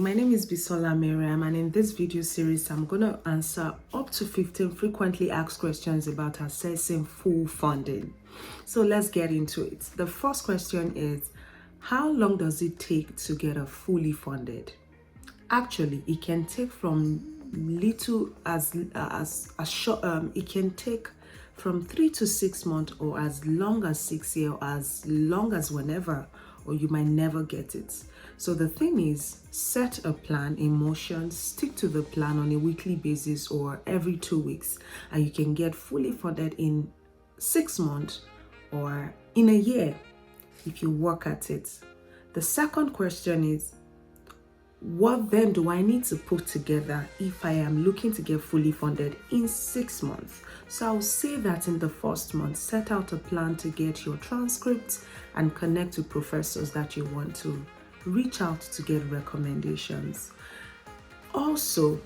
my name is Bisola Miriam, and in this video series, I'm going to answer up to 15 frequently asked questions about assessing full funding. So let's get into it. The first question is, how long does it take to get a fully funded? Actually, it can take from little as short. It can take from 3 to 6 months, or as long as 6 years, or as long as whenever, or you might never get it. So the thing is, set a plan in motion, stick to the plan on a weekly basis or every 2 weeks, and you can get fully funded in 6 months or in a year if you work at it. The second question is, what then do I need to put together if I am looking to get fully funded in 6 months? So I'll say that in the first month, set out a plan to get your transcripts and connect with professors that you want to reach out to get recommendations. Also,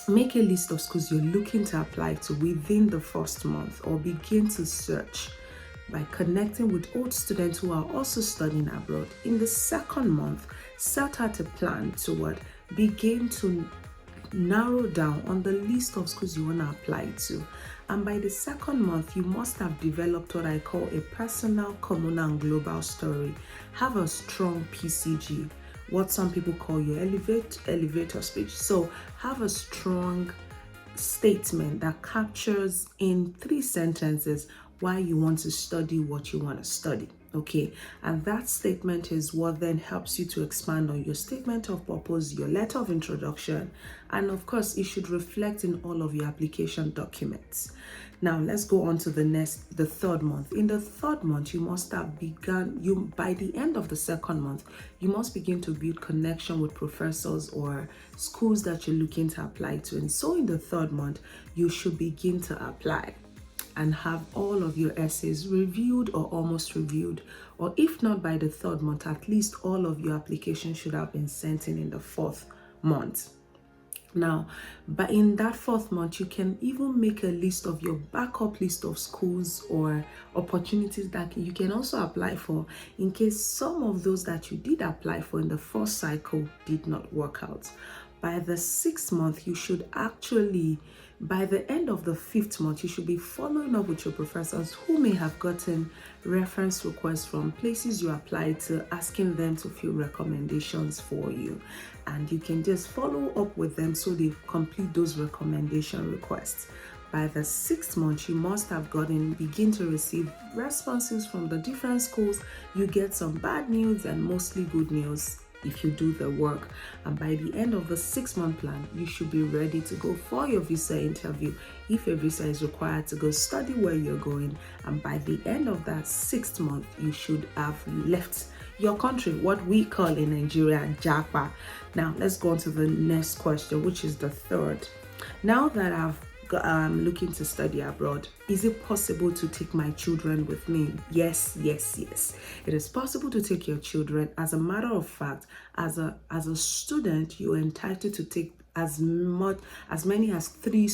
make a list of schools you're looking to apply to within the first month, or begin to search by connecting with old students who are also studying abroad. In the second month, set out a plan to begin to narrow down on the list of schools you want to apply to. And by the second month, you must have developed what I call a personal, communal, and global story. Have a strong PCG, what some people call your elevator speech. So have a strong statement that captures in 3 sentences why you want to study what you want to study. Okay, and that statement is what then helps you to expand on your statement of purpose, your letter of introduction, and of course it should reflect in all of your application documents. Now let's go on to the third month. In the third month, you must have begun, by the end of the second month, you must begin to build connection with professors or schools that you're looking to apply to. And so in the third month, you should begin to apply and have all of your essays reviewed or almost reviewed, or if not by the third month, at least all of your applications should have been sent in the fourth month. Now, but in that fourth month, you can even make a list of your backup list of schools or opportunities that you can also apply for in case some of those that you did apply for in the first cycle did not work out. By the 6th month, you should actually, by the end of the 5th month, you should be following up with your professors who may have gotten reference requests from places you applied to, asking them to fill recommendations for you. And you can just follow up with them so they complete those recommendation requests. By the 6th month, you must have begin to receive responses from the different schools. You get some bad news and mostly good news if you do the work. And by the end of the 6-month plan, you should be ready to go for your visa interview if a visa is required to go study where you're going. And by the end of that 6th month, you should have left your country, what we call in Nigeria Japa. Now let's go on to the next question, which is the third. Now that I'm looking to study abroad, is it possible to take my children with me? Yes. It is possible to take your children. As a matter of fact, as a student, you're entitled to take as many as 3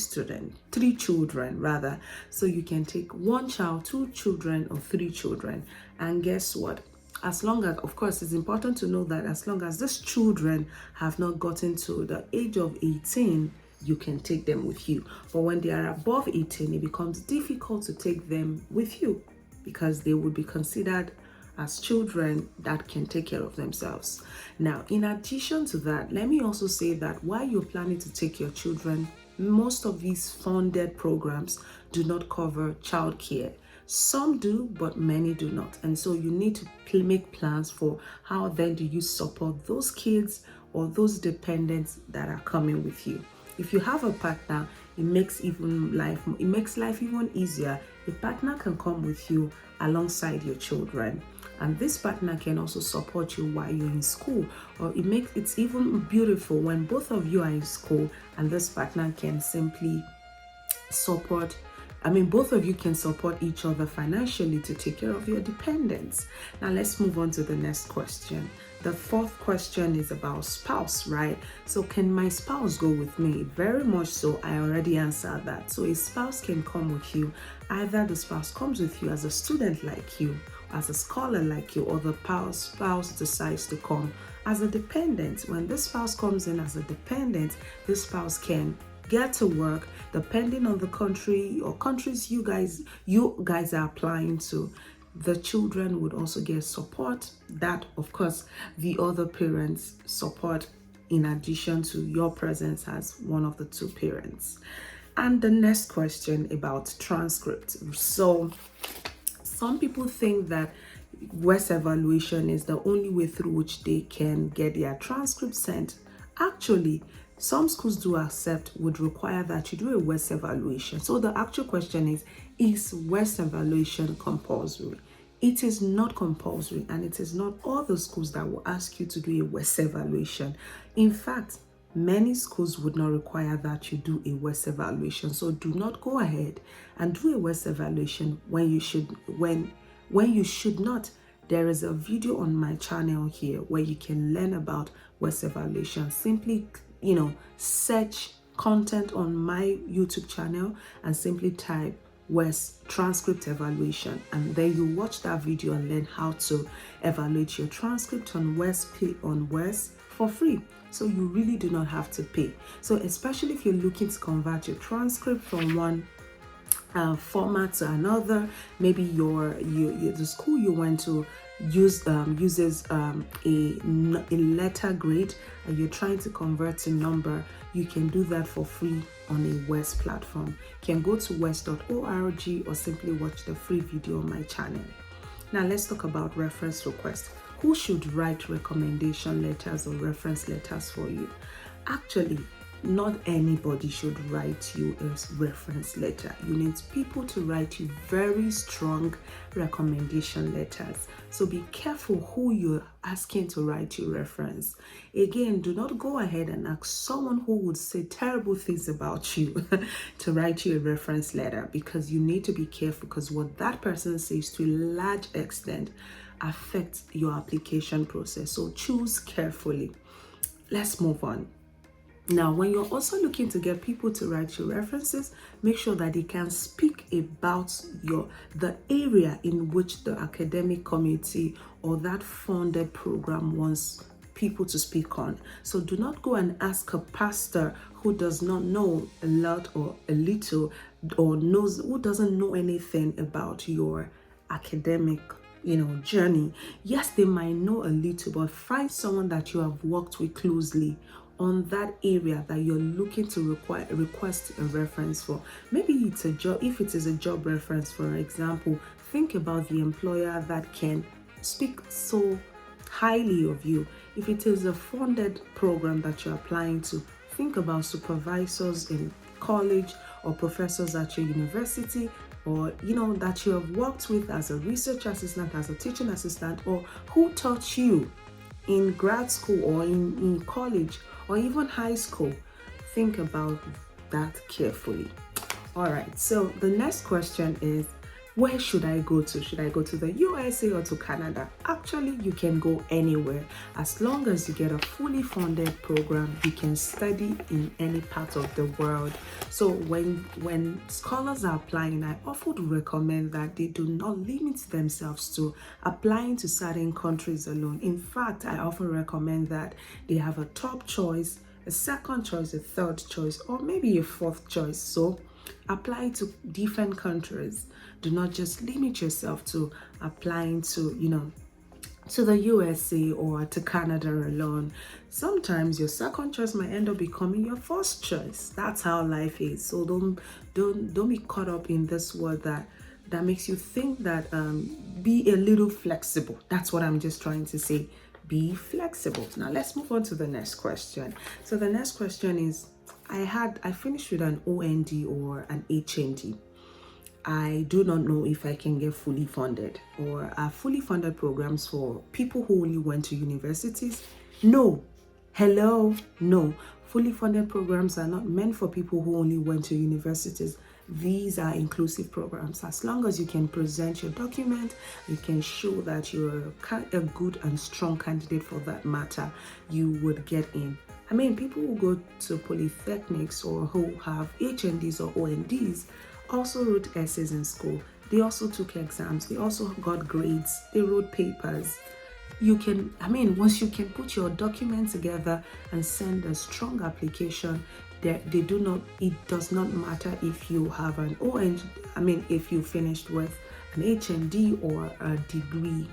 children rather. So you can take 1 child, 2 children, or 3 children. And guess what? As long as, of course, it's important to know that as long as these children have not gotten to the age of 18, you can take them with you. But when they are above 18, it becomes difficult to take them with you because they would be considered as children that can take care of themselves. Now, in addition to that, let me also say that while you're planning to take your children, most of these funded programs do not cover childcare. Some do, but many do not. And so you need to make plans for how then do you support those kids or those dependents that are coming with you. If you have a partner, it makes life even easier. A partner can come with you alongside your children, and this partner can also support you while you're in school. Or it's even beautiful when both of you are in school and this partner can simply support. Both of you can support each other financially to take care of your dependents. Now let's move on to the next question. The fourth question is about spouse, right? So can my spouse go with me? Very much so. I already answered that. So a spouse can come with you. Either the spouse comes with you as a student like you, as a scholar like you, or the spouse decides to come as a dependent. When this spouse comes in as a dependent, this spouse can get to work depending on the country or countries you guys are applying to. The children would also get support that, of course, the other parents support in addition to your presence as one of the two parents. And the next question about transcript. So some people think that WES evaluation is the only way through which they can get their transcript sent. Actually, some schools would require that you do a WES evaluation. So the actual question is WES evaluation compulsory? It is not compulsory, and it is not all the schools that will ask you to do a WES evaluation. In fact, many schools would not require that you do a WES evaluation. So do not go ahead and do a WES evaluation when you should not. There is a video on my channel here where you can learn about WES evaluation. Simply, search content on my YouTube channel and simply type WES transcript evaluation, and then you watch that video and learn how to evaluate your transcript on WES for free. So you really do not have to pay. So especially if you're looking to convert your transcript from one format to another, maybe the school you went to uses a letter grade and you're trying to convert to number, you can do that for free on a WES platform. You can go to wes.org or simply watch the free video on my channel. Now let's talk about reference requests. Who should write recommendation letters or reference letters for you? Actually, not anybody should write you a reference letter. You need people to write you very strong recommendation letters. So be careful who you're asking to write you reference. Again, do not go ahead and ask someone who would say terrible things about you to write you a reference letter, because you need to be careful, because what that person says to a large extent affects your application process. So choose carefully. Let's move on. Now, when you're also looking to get people to write you references, make sure that they can speak about the area in which the academic community or that funded program wants people to speak on. So do not go and ask a pastor who does not know a lot or a little, or who doesn't know anything about your academic journey. Yes, they might know a little, but find someone that you have worked with closely on that area that you're looking to request a reference for. Maybe it's a job. If it is a job reference, for example, think about the employer that can speak so highly of you. If it is a funded program that you're applying to, think about supervisors in college or professors at your university, or that you have worked with as a research assistant, as a teaching assistant, or who taught you in grad school or in college or even high school. Think about that carefully. All right, so the next question is, where should I go to? Should I go to the USA or to Canada? Actually, you can go anywhere. As long as you get a fully funded program, you can study in any part of the world. So when scholars are applying, I often recommend that they do not limit themselves to applying to certain countries alone. In fact, I often recommend that they have a top choice, a second choice, a third choice, or maybe a fourth choice. So apply to different countries. Do not just limit yourself to applying to the USA or to Canada alone. Sometimes your second choice might end up becoming your first choice. That's how life is. So don't be caught up in this world that makes you think that be a little flexible. That's what I'm just trying to say. Be flexible. Now let's move on to the next question. So the next question is, I finished with an OND or an HND. I do not know if I can get fully funded, or are fully funded programs for people who only went to universities? No. Hello? No. Fully funded programs are not meant for people who only went to universities. These are inclusive programs. As long as you can present your document, you can show that you're a good and strong candidate for that matter, you would get in. I mean, people who go to polytechnics or who have HNDs or ONDs also wrote essays in school. They also took exams. They also got grades. They wrote papers. you can, once you can put your document together and send a strong application, it does not matter if you have an if you finished with an HND or a degree,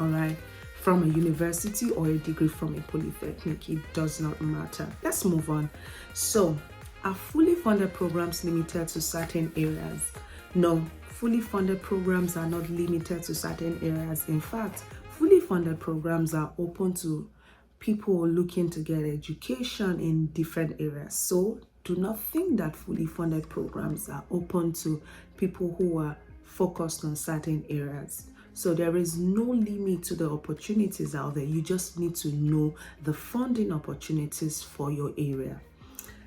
all right, from a university or a degree from a polytechnic. It does not matter. Let's move on. So, are fully funded programs limited to certain areas? No, fully funded programs are not limited to certain areas. In fact, fully funded programs are open to people looking to get education in different areas. So do not think that fully funded programs are open to people who are focused on certain areas. So there is no limit to the opportunities out there. You just need to know the funding opportunities for your area.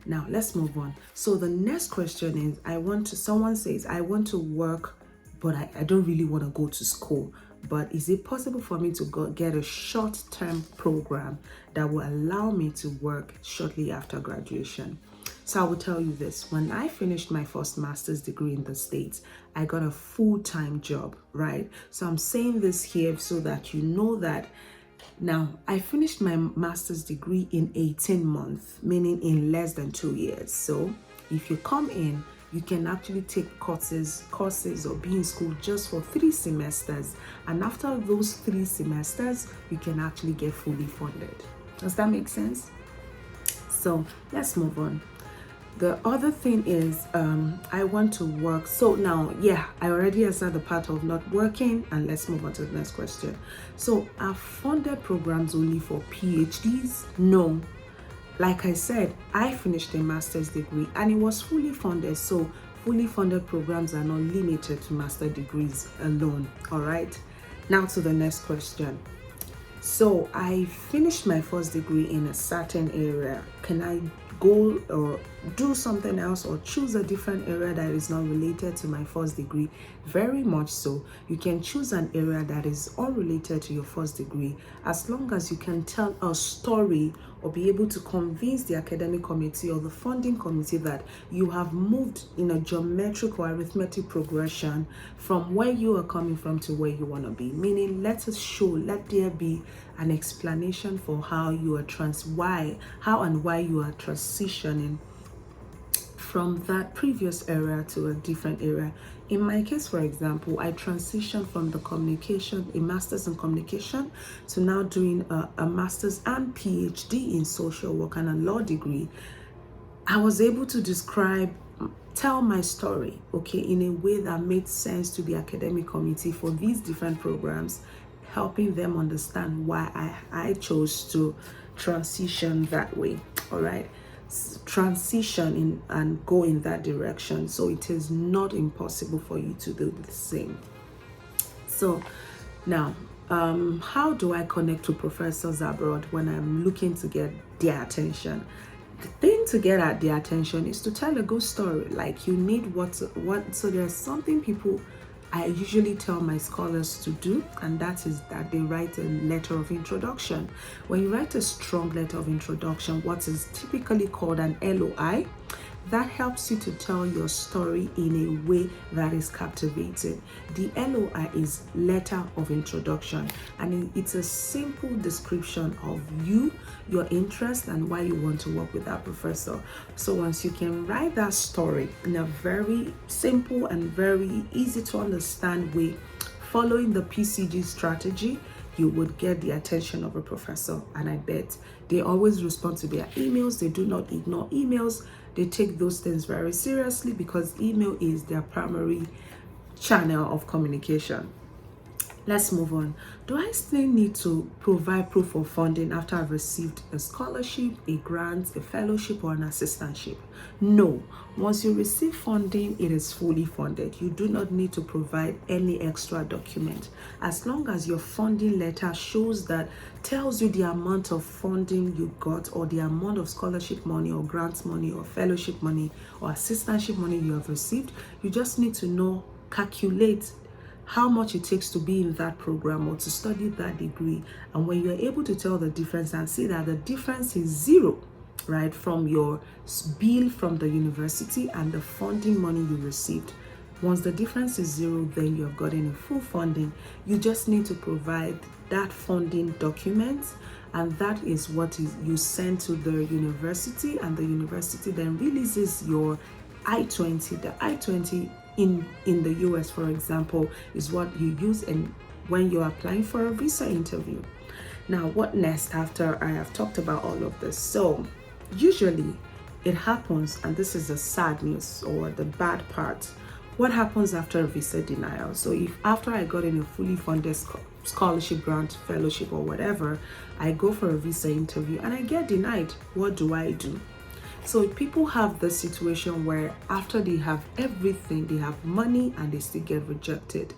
Now let's move on. So the next question is, someone says, I want to work, but I don't really want to go to school. But is it possible for me to get a short-term program that will allow me to work shortly after graduation? So I will tell you this. When I finished my first master's degree in the States, I got a full-time job, right? So I'm saying this here so that you know that now I finished my master's degree in 18 months, meaning in less than 2 years. So if you come in, you can actually take courses or be in school just for 3 semesters. And after those 3 semesters, you can actually get fully funded. Does that make sense? So let's move on. The other thing is, I want to work. So now, I already answered the part of not working, and let's move on to the next question. So are funded programs only for PhDs? No. Like I said, I finished a master's degree and it was fully funded. So fully funded programs are not limited to master degrees alone. All right. Now to the next question. So I finished my first degree in a certain area. Can I go or do something else or choose a different area that is not related to my first degree? Very much so. You can choose an area that is unrelated to your first degree, as long as you can tell a story or be able to convince the academic committee or the funding committee that you have moved in a geometric or arithmetic progression from where you are coming from to where you want to be. Meaning, let there be an explanation for how and why you are transitioning from that previous area to a different area. In my case, for example, I transitioned from a master's in communication, to now doing a master's and PhD in social work and a law degree. I was able to tell my story, in a way that made sense to the academic committee for these different programs, helping them understand why I chose to transition that way. All right. Transition in and go in that direction. So it is not impossible for you to do the same. So now, how do I connect to professors abroad when I'm looking to get their attention? The thing to get at their attention is to tell a good story. Like, you need so there's something I usually tell my scholars to do, and that is that they write a letter of introduction. When you write a strong letter of introduction, what is typically called an LOI, that helps you to tell your story in a way that is captivating. The LOI is letter of introduction, and it's a simple description of you, your interest, and why you want to work with that professor. So once you can write that story in a very simple and very easy to understand way, following the PCG strategy, you would get the attention of a professor. And I bet they always respond to their emails. They do not ignore emails. They take those things very seriously, because email is their primary channel of communication. Let's move on. Do I still need to provide proof of funding after I've received a scholarship, a grant, a fellowship, or an assistantship? No. Once you receive funding, it is fully funded. You do not need to provide any extra document. As long as your funding letter tells you the amount of funding you got, or the amount of scholarship money or grant money or fellowship money or assistantship money you have received, you just need to calculate how much it takes to be in that program or to study that degree. And when you're able to tell the difference and see that the difference is zero, right, from your bill from the university and the funding money you received, Once the difference is zero, then you've gotten a full funding. You just need to provide that funding document, and that is what you send to the university, and the university then releases your I-20. The I-20 in the US, for example, is what you use when you're applying for a visa interview. Now, what next after I have talked about all of this? So usually it happens, and this is the sad news or the bad part. What happens after a visa denial? So if after I got in a fully funded scholarship grant, fellowship, or whatever, I go for a visa interview and I get denied, what do I do? So people have the situation where after they have everything, they have money, and they still get rejected.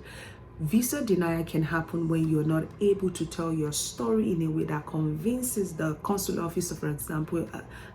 Visa denial can happen when you're not able to tell your story in a way that convinces the consular officer, for example,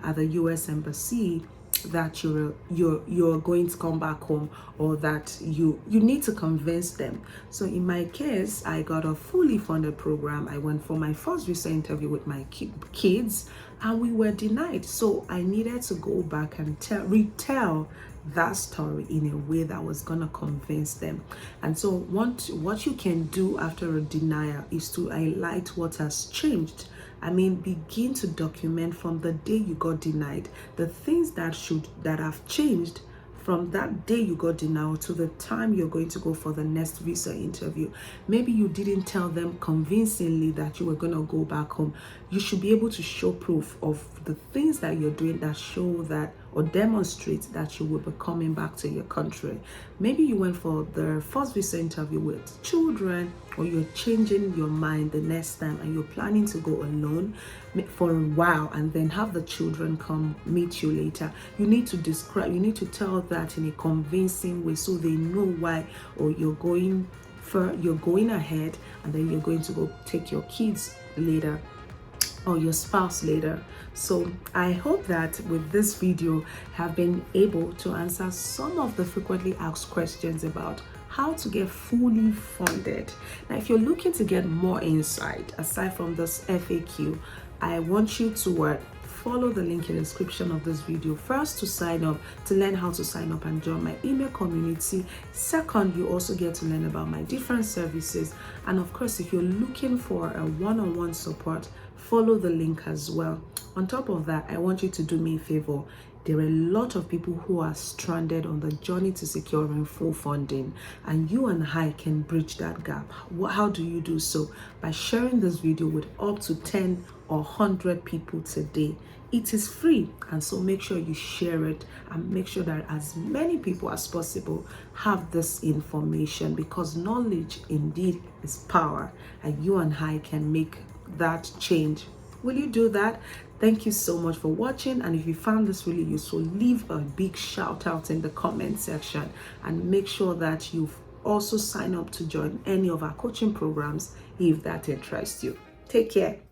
at the US Embassy, that you're going to come back home, or that you need to convince them. So in my case, I got a fully funded program. I went for my first visa interview with my kids, and we were denied. So I needed to go back and retell that story in a way that was gonna convince them. And so what you can do after a denial is to highlight what has changed. I mean, begin to document from the day you got denied the things that have changed from that day you got denied to the time you're going to go for the next visa interview. Maybe you didn't tell them convincingly that you were going to go back home. You should be able to show proof of the things that you're doing that show that, or demonstrate that you will be coming back to your country. Maybe you went for the first visa interview with children, or you're changing your mind the next time and you're planning to go alone for a while and then have the children come meet you later. You need to tell that in a convincing way so they know why, or you're going ahead and then you're going to go take your kids later, or your spouse later. So I hope that with this video have been able to answer some of the frequently asked questions about how to get fully funded. Now, if you're looking to get more insight aside from this FAQ, I want you to follow the link in the description of this video. First, to sign up, to learn how to sign up and join my email community. Second, you also get to learn about my different services. And of course, if you're looking for a one-on-one support, follow the link as well. On top of that, I want you to do me a favor. There are a lot of people who are stranded on the journey to securing full funding, and you and I can bridge that gap. How do you do so? By sharing this video with up to 10 or 100 people today. It is free, and so make sure you share it and make sure that as many people as possible have this information, because knowledge indeed is power, and you and I can make that change. Will you do that? Thank you so much for watching, and if you found this really useful, leave a big shout out in the comment section, and make sure that you've also signed up to join any of our coaching programs if that interests you. Take care.